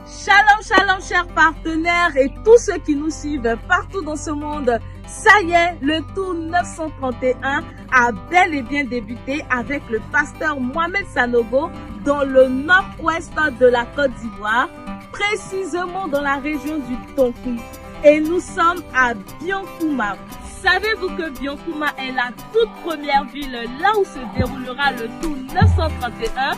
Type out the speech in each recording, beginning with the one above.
Shalom, shalom, chers partenaires et tous ceux qui nous suivent partout dans ce monde. Ça y est, le tour 931 a bel et bien débuté avec le pasteur Mohamed Sanogo dans le nord-ouest de la Côte d'Ivoire, précisément dans la région du Tonkoui. Et nous sommes à Biankouma. Savez-vous que Biankouma est la toute première ville là où se déroulera le tour 931?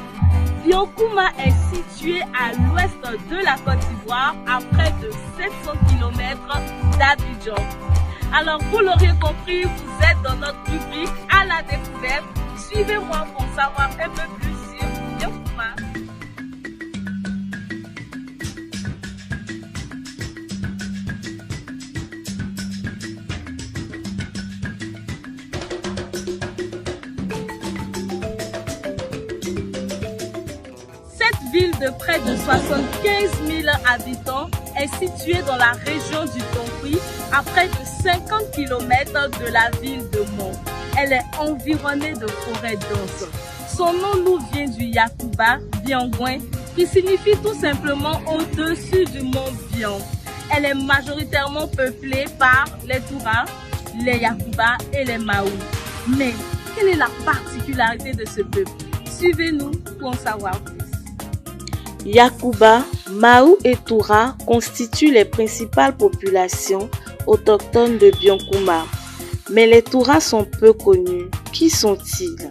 Biankouma est situé à l'ouest de la Côte d'Ivoire, à près de 700 km d'Abidjan. Alors, vous l'aurez compris, vous êtes dans notre rubrique à la découverte. Suivez-moi pour savoir un peu plus sur Biankouma. Cette ville de près de 75 000 habitants est située dans la région du Tonkoui, à près de 50 km de la ville de Mont. Elle est environnée de forêts denses. Son nom nous vient du Yakuba, Biangouin, qui signifie tout simplement au-dessus du mont Biang. Elle est majoritairement peuplée par les Touras, les Yakuba et les Maou. Mais quelle est la particularité de ce peuple? Suivez-nous pour en savoir plus. Yakuba, Maou et Toura constituent les principales populations autochtones de Biankouma. Mais les Touras sont peu connus. Qui sont-ils?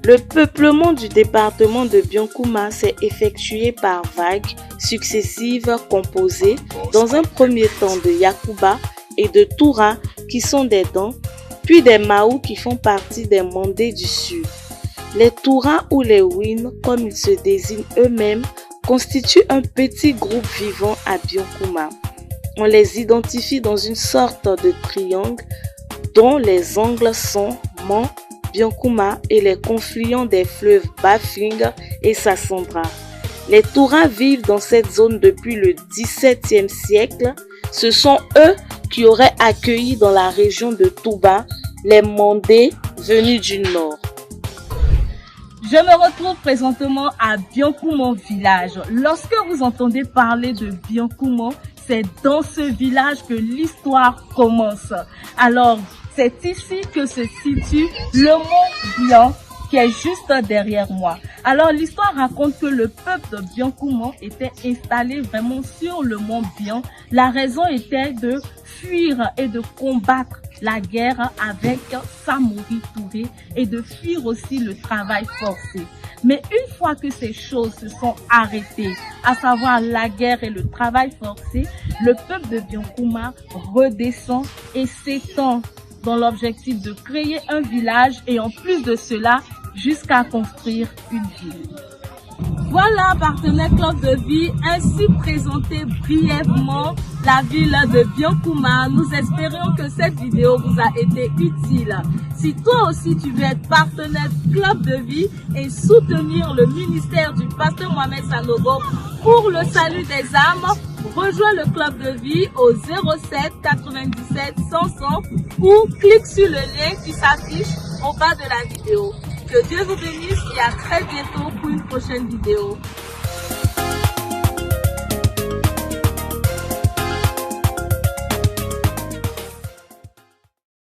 Le peuplement du département de Biankouma s'est effectué par vagues successives composées dans un premier temps de Yakuba et de Toura qui sont des Dents, puis des Maou qui font partie des Mandés du Sud. Les Touras ou les Win, comme ils se désignent eux-mêmes, constituent un petit groupe vivant à Biankouma. On les identifie dans une sorte de triangle dont les angles sont Mont, Biankouma et les confluents des fleuves Bafing et Sassandra. Les Touras vivent dans cette zone depuis le XVIIe siècle. Ce sont eux qui auraient accueilli dans la région de Touba les Mandés venus du nord. Je me retrouve présentement à Biankouma village. Lorsque vous entendez parler de Biankouma, c'est dans ce village que l'histoire commence. Alors, c'est ici que se situe le mont Bian qui est juste derrière moi. Alors, l'histoire raconte que le peuple de Biankouma était installé vraiment sur le mont Bian. La raison était de fuir et de combattre la guerre avec Samori Touré et de fuir aussi le travail forcé. Mais une fois que ces choses se sont arrêtées, à savoir la guerre et le travail forcé, le peuple de Biankouma redescend et s'étend dans l'objectif de créer un village et en plus de cela, jusqu'à construire une ville. Voilà, partenaire Club de Vie, ainsi présenté brièvement la ville de Biankouma. Nous espérons que cette vidéo vous a été utile. Si toi aussi tu veux être partenaire Club de Vie et soutenir le ministère du pasteur Mohamed Sanogo pour le salut des âmes, rejoins le Club de Vie au 07 97 100 100 ou clique sur le lien qui s'affiche au bas de la vidéo. Que Dieu vous bénisse et à très bientôt pour une prochaine vidéo.